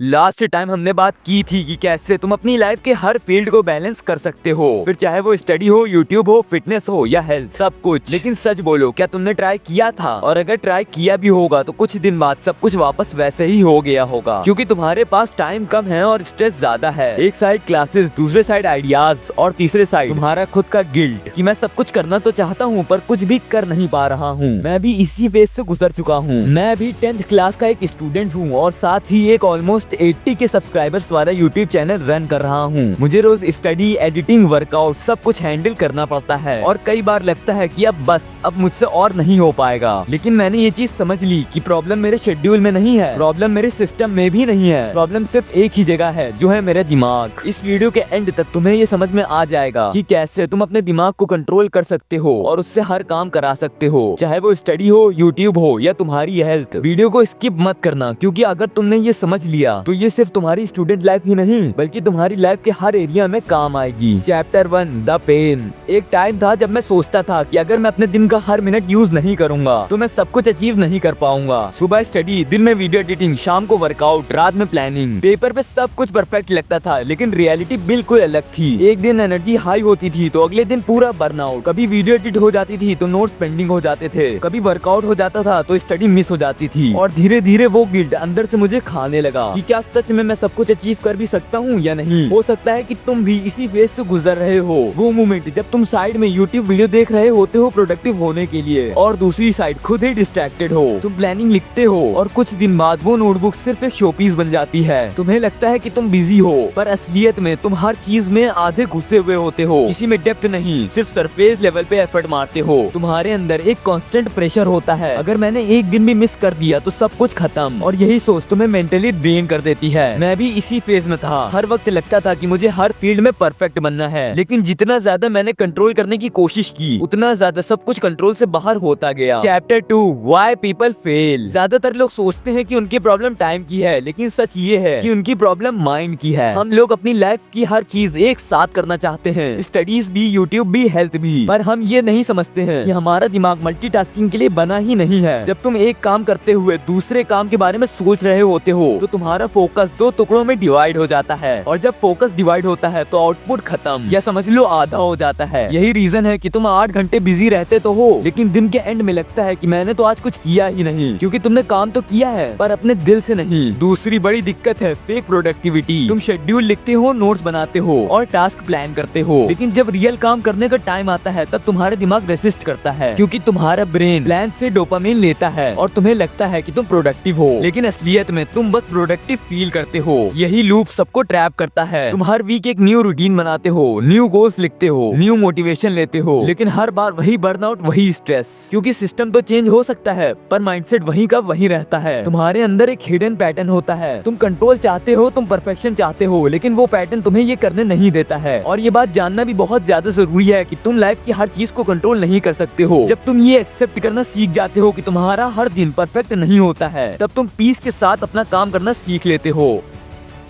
Last time हमने बात की थी कि कैसे तुम अपनी लाइफ के हर फील्ड को बैलेंस कर सकते हो, फिर चाहे वो स्टडी हो, यूट्यूब हो, फिटनेस हो या हेल्थ, सब कुछ। लेकिन सच बोलो, क्या तुमने ट्राई किया था? और अगर ट्राई किया भी होगा तो कुछ दिन बाद सब कुछ वापस वैसे ही हो गया होगा, क्योंकि तुम्हारे पास टाइम कम है और स्ट्रेस ज्यादा है। एक साइड क्लासेस, दूसरे साइड आइडियाज और तीसरे साइड तुम्हारा खुद का गिल्ट कि मैं सब कुछ करना तो चाहता हूँ पर कुछ भी कर नहीं पा रहा हूँ। मैं भी इसी फेज से गुजर चुका हूँ। मैं भी 10th क्लास का एक स्टूडेंट हूँ और साथ ही एक ऑलमोस्ट 80 के सब्सक्राइबर्स वाला यूट्यूब चैनल रन कर रहा हूँ। मुझे रोज स्टडी, एडिटिंग, वर्कआउट सब कुछ हैंडल करना पड़ता है और कई बार लगता है कि अब मुझसे और नहीं हो पाएगा। लेकिन मैंने ये चीज समझ ली कि प्रॉब्लम मेरे शेड्यूल में नहीं है, प्रॉब्लम मेरे सिस्टम में भी नहीं है, प्रॉब्लम सिर्फ एक ही जगह है, जो है मेरा दिमाग। इस वीडियो के एंड तक तुम्हें ये समझ में आ जाएगा कि कैसे तुम अपने दिमाग को कंट्रोल कर सकते हो और उससे हर काम करा सकते हो, चाहे वो स्टडी हो, यूट्यूब हो या तुम्हारी हेल्थ। वीडियो को स्किप मत करना, क्योंकि अगर तुमने ये समझ लिया तो ये सिर्फ तुम्हारी स्टूडेंट लाइफ ही नहीं बल्कि तुम्हारी लाइफ के हर एरिया में काम आएगी। Chapter 1, the pain. एक टाइम था जब मैं सोचता था कि अगर मैं अपने दिन का हर मिनट यूज नहीं करूंगा तो मैं सब कुछ अचीव नहीं कर पाऊंगा। सुबह स्टडी, दिन में वीडियो एडिटिंग, शाम को वर्कआउट, रात में प्लानिंग। पेपर पे सब कुछ परफेक्ट लगता था, लेकिन रियलिटी बिल्कुल अलग थी। एक दिन एनर्जी हाई होती थी तो अगले दिन पूरा बर्नआउट। कभी वीडियो एडिट हो जाती थी तो नोट्स पेंडिंग हो जाते थे, कभी वर्कआउट हो जाता था तो स्टडी मिस हो जाती थी। और धीरे धीरे वो गिल्ट अंदर से मुझे खाने लगा कि क्या सच में मैं सब कुछ अचीव कर भी सकता हूँ या नहीं। हो सकता है कि तुम भी इसी फेज से गुजर रहे हो। वो मोमेंट जब तुम साइड में यूट्यूब वीडियो देख रहे होते हो प्रोडक्टिव होने के लिए और दूसरी साइड खुद ही डिस्ट्रैक्टेड हो। तुम प्लानिंग लिखते हो और कुछ दिन बाद वो नोटबुक सिर्फ एक शोपीस बन जाती है। तुम्हें लगता है कि तुम बिजी हो, पर असलियत में तुम हर चीज में आधे घुसे हुए होते हो। किसी में डेप्थ नहीं, सिर्फ सरफेस लेवल पे एफर्ट मारते हो। तुम्हारे अंदर एक कांस्टेंट प्रेशर होता है, अगर मैंने एक दिन भी मिस कर दिया तो सब कुछ खत्म। और यही सोच तुम्हें मेंटली ड्रेन कर देती है। मैं भी इसी फेज में था। हर वक्त लगता था कि मुझे हर फील्ड में परफेक्ट बनना है, लेकिन जितना ज्यादा मैंने कंट्रोल करने की कोशिश की उतना ज्यादा सब कुछ कंट्रोल से बाहर होता गया। Chapter 2, why people fail. ज्यादातर लोग सोचते हैं कि उनकी प्रॉब्लम टाइम की है, लेकिन सच ये है कि उनकी प्रॉब्लम माइंड की है। हम लोग अपनी लाइफ की हर चीज एक साथ करना चाहते हैं, स्टडीज भी, यूट्यूब भी, हेल्थ भी, पर हम ये नहीं समझते हैं कि हमारा दिमाग मल्टीटास्किंग के लिए बना ही नहीं है। जब तुम एक काम करते हुए दूसरे काम के बारे में सोच रहे होते हो तो तुम्हारा फोकस दो टुकड़ों में डिवाइड हो जाता है, और जब फोकस डिवाइड होता है तो आउटपुट खत्म, या समझ लो आधा हो जाता है। यही रीजन है कि तुम 8 घंटे बिजी रहते तो हो, लेकिन दिन के एंड में लगता है कि मैंने तो आज कुछ किया ही नहीं, क्योंकि तुमने काम तो किया है पर अपने दिल से नहीं। दूसरी बड़ी दिक्कत है फेक प्रोडक्टिविटी। तुम शेड्यूल लिखते हो, नोट्स बनाते हो और टास्क प्लान करते हो, लेकिन जब रियल काम करने का टाइम आता है तब तुम्हारा दिमाग रेसिस्ट करता है, क्योंकि तुम्हारा ब्रेन प्लान से डोपामिन लेता है और तुम्हें लगता है कि तुम प्रोडक्टिव हो, लेकिन असलियत में तुम बस प्रोडक्टिव फील करते हो। यही लूप सबको ट्रैप करता है। तुम हर वीक एक न्यू रूटीन बनाते हो, न्यू गोल्स लिखते हो, न्यू मोटिवेशन लेते हो, लेकिन हर बार वही बर्नआउट, वही स्ट्रेस, क्योंकि सिस्टम तो चेंज हो सकता है पर माइंडसेट वही का वही रहता है। तुम्हारे अंदर एक हिडन पैटर्न होता है। तुम कंट्रोल चाहते हो, तुम परफेक्शन चाहते हो, लेकिन वो पैटर्न तुम्हें ये करने नहीं देता है। और ये बात जानना भी बहुत ज्यादा जरूरी है कि तुम लाइफ की हर चीज को कंट्रोल नहीं कर सकते हो। जब तुम ये एक्सेप्ट करना सीख जाते हो कि तुम्हारा हर दिन परफेक्ट नहीं होता है, तब तुम पीस के साथ अपना काम करना सीख लेते हो।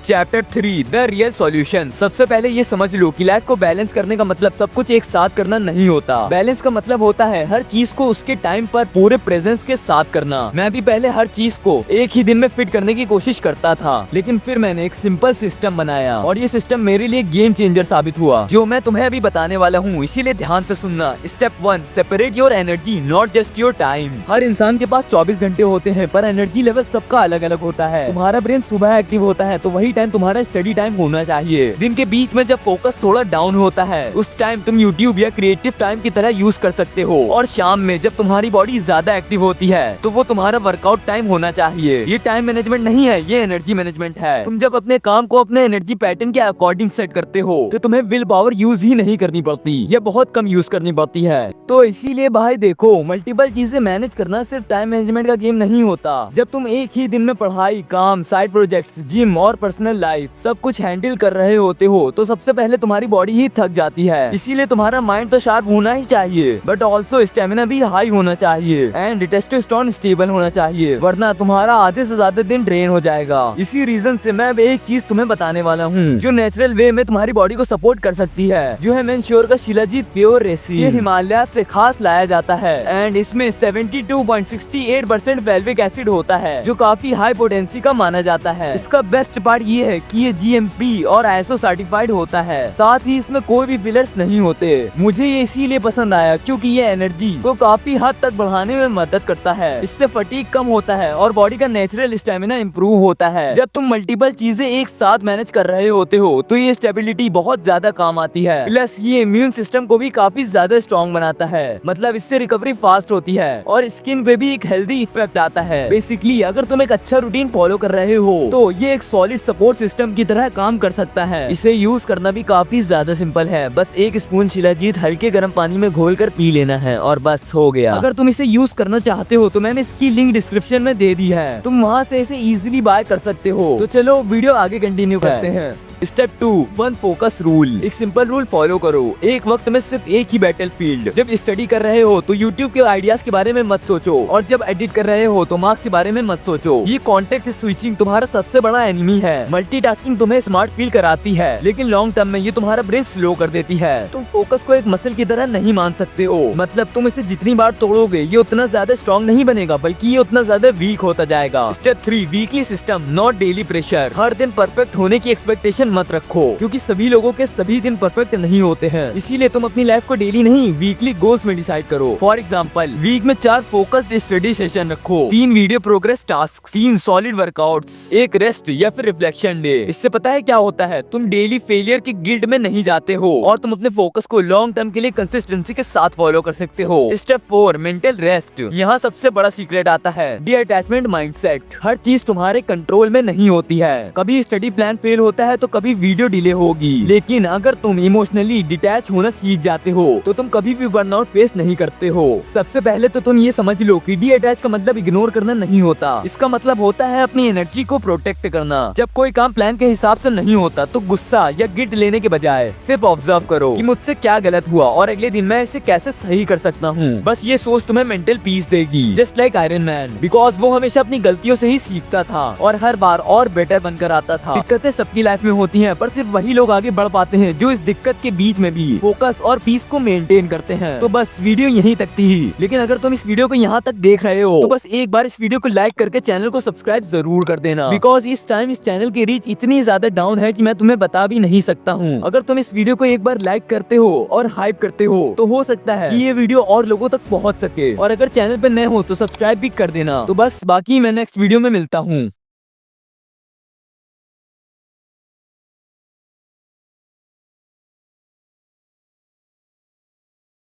Chapter 3, the real solution. सबसे पहले ये समझ लो कि लाइफ को बैलेंस करने का मतलब सब कुछ एक साथ करना नहीं होता। बैलेंस का मतलब होता है हर चीज को उसके टाइम पर पूरे प्रेजेंस के साथ करना। मैं भी पहले हर चीज को एक ही दिन में फिट करने की कोशिश करता था, लेकिन फिर मैंने एक सिंपल सिस्टम बनाया और ये सिस्टम मेरे लिए गेम चेंजर साबित हुआ, जो मैं तुम्हें अभी बताने वाला हूँ, इसीलिए ध्यान से सुनना। Step 1, separate your energy, not just your time. हर इंसान के पास 24 घंटे होते हैं, पर एनर्जी लेवल सबका अलग अलग होता है। तुम्हारा ब्रेन सुबह एक्टिव होता है तो वही टाइम तुम्हारा स्टडी टाइम होना चाहिए। दिन के बीच में जब फोकस थोड़ा डाउन होता है उस टाइम तुम यूट्यूब या क्रिएटिव टाइम की तरह यूज कर सकते हो। और शाम में जब तुम्हारी बॉडी ज्यादा एक्टिव होती है तो वो तुम्हारा वर्कआउट टाइम होना चाहिए। ये टाइम मैनेजमेंट नहीं है, ये एनर्जी मैनेजमेंट है। तुम जब अपने काम को अपने एनर्जी पैटर्न के अकॉर्डिंग सेट करते हो तो तुम्हें विल पावर यूज ही नहीं करनी पड़ती, ये बहुत कम यूज करनी पड़ती है। तो इसीलिए भाई देखो, मल्टीपल चीजें मैनेज करना सिर्फ टाइम मैनेजमेंट का गेम नहीं होता। जब तुम एक ही दिन में पढ़ाई, काम, साइड प्रोजेक्ट्स, जिम और पर्सनल पर्सनल लाइफ, सब कुछ हैंडल कर रहे होते हो तो सबसे पहले तुम्हारी बॉडी ही थक जाती है। इसीलिए तुम्हारा माइंड तो शार्प होना ही चाहिए, बट ऑल्सो स्टेमिना भी हाई होना चाहिए एंड टेस्टोस्टेरोन स्टेबल होना चाहिए, वरना तुम्हारा आधे से ज्यादा दिन ड्रेन हो जाएगा। इसी रीजन से मैं अब एक चीज तुम्हें बताने वाला हूँ जो नेचुरल वे में तुम्हारी बॉडी को सपोर्ट कर सकती है, जो है मेंश्योर का शिलाजीत प्योर रेसिन। ये हिमालय से खास लाया जाता है एंड इसमें 72.68% फैल्विक एसिड होता है जो काफी हाई पोटेंसी का माना जाता है। इसका बेस्ट पार्ट ये है कि ये जीएमपी और आईएसओ सर्टिफाइड होता है, साथ ही इसमें कोई भी फिलर्स नहीं होते। मुझे ये इसीलिए पसंद आया क्योंकि ये एनर्जी को काफी हद तक बढ़ाने में मदद करता है, इससे फटीग कम होता है और बॉडी का नेचुरल स्टेमिना इम्प्रूव होता है। जब तुम मल्टीपल चीजें एक साथ मैनेज कर रहे होते हो तो ये स्टेबिलिटी बहुत ज्यादा काम आती है। प्लस ये इम्यून सिस्टम को भी काफी ज्यादा स्ट्रॉन्ग बनाता है, मतलब इससे रिकवरी फास्ट होती है और स्किन पे भी एक हेल्दी इफेक्ट आता है। बेसिकली अगर तुम एक अच्छा रूटीन फॉलो कर रहे हो तो ये एक सॉलिड सपोर्ट सिस्टम की तरह काम कर सकता है। इसे यूज करना भी काफी ज्यादा सिंपल है, बस एक स्पून शिलाजीत हल्के गर्म पानी में घोल कर पी लेना है और बस हो गया। अगर तुम इसे यूज करना चाहते हो तो मैंने इसकी लिंक डिस्क्रिप्शन में दे दी है, तुम वहाँ से इसे इजीली बाय कर सकते हो। तो चलो वीडियो आगे कंटिन्यू करते हैं। Step 2, one focus rule. एक सिंपल रूल फॉलो करो, एक वक्त में सिर्फ एक ही बैटल फील्ड। जब स्टडी कर रहे हो तो यूट्यूब के आइडियाज के बारे में मत सोचो और जब एडिट कर रहे हो तो मार्क्स के बारे में मत सोचो। ये कॉन्टेक्ट स्विचिंग तुम्हारा सबसे बड़ा एनिमी है। मल्टीटास्किंग तुम्हें स्मार्ट फील कराती है लेकिन लॉन्ग टर्म में ये तुम्हारा ब्रेन स्लो कर देती है। तुम फोकस को एक मसल की तरह नहीं मान सकते हो, मतलब तुम इसे जितनी बार तोड़ोगे ये उतना ज्यादा स्ट्रॉन्ग नहीं बनेगा बल्कि ये उतना ज्यादा वीक होता जाएगा। Step 3, weekly system not daily pressure. हर दिन परफेक्ट होने की एक्सपेक्टेशन मत रखो क्योंकि सभी लोगों के सभी दिन परफेक्ट नहीं होते हैं, इसीलिए तुम अपनी लाइफ को डेली नहीं वीकली गोल्स में डिसाइड करो। फॉर एग्जांपल वीक में 4 फोकस्ड स्टडी सेशन रखो, 3 video progress task, 3 solid workouts, 1 rest या फिर रिफ्लेक्शन डे। इससे पता है क्या होता है, तुम डेली फेलियर की गिल्ट में नहीं जाते हो और तुम अपने फोकस को लॉन्ग टर्म के लिए कंसिस्टेंसी के साथ फॉलो कर सकते हो। Step 4, mental rest. यहाँ सबसे बड़ा सीक्रेट आता है, डिअटैचमेंट माइंडसेट। हर चीज तुम्हारे कंट्रोल में नहीं होती है, कभी स्टडी प्लान फेल होता है तो कभी वीडियो डिले होगी, लेकिन अगर तुम इमोशनली डिटैच होना सीख जाते हो तो तुम कभी भी बर्नआउट फेस नहीं करते हो। सबसे पहले तो तुम ये समझ लो कि डिअटैच का मतलब इग्नोर करना नहीं होता, इसका मतलब होता है अपनी एनर्जी को प्रोटेक्ट करना। जब कोई काम प्लान के हिसाब से नहीं होता तो गुस्सा या गिल्ट लेने के बजाय सिर्फ ऑब्जर्व करो कि मुझसे क्या गलत हुआ और अगले दिन मैं इसे कैसे सही कर सकता हूँ। बस ये सोच तुम्हें मेंटल पीस देगी, just like iron man, because वो हमेशा अपनी गलतियों से ही सीखता था और हर बार और बेटर बनकर आता था। दिक्कतें सबकी लाइफ में होती है पर सिर्फ वही लोग आगे बढ़ पाते हैं जो इस दिक्कत के बीच में भी फोकस और पीस को मेंटेन करते हैं। तो बस वीडियो यहीं तक थी, लेकिन अगर तुम इस वीडियो को यहाँ तक देख रहे हो तो बस एक बार इस वीडियो को लाइक करके चैनल को सब्सक्राइब जरूर कर देना, बिकॉज इस टाइम इस चैनल की रीच इतनी ज्यादा डाउन है कि मैं तुम्हें बता भी नहीं सकता हूँ। अगर तुम इस वीडियो को एक बार लाइक करते हो और हाइप करते हो तो हो सकता है कि ये वीडियो और लोगों तक पहुँच सके, और अगर चैनल पे नए हो तो सब्सक्राइब भी कर देना। तो बस बाकी मैं नेक्स्ट वीडियो में मिलता हूँ।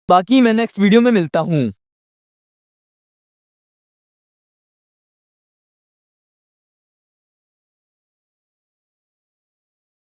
बाकी मैं नेक्स्ट वीडियो में मिलता हूँ।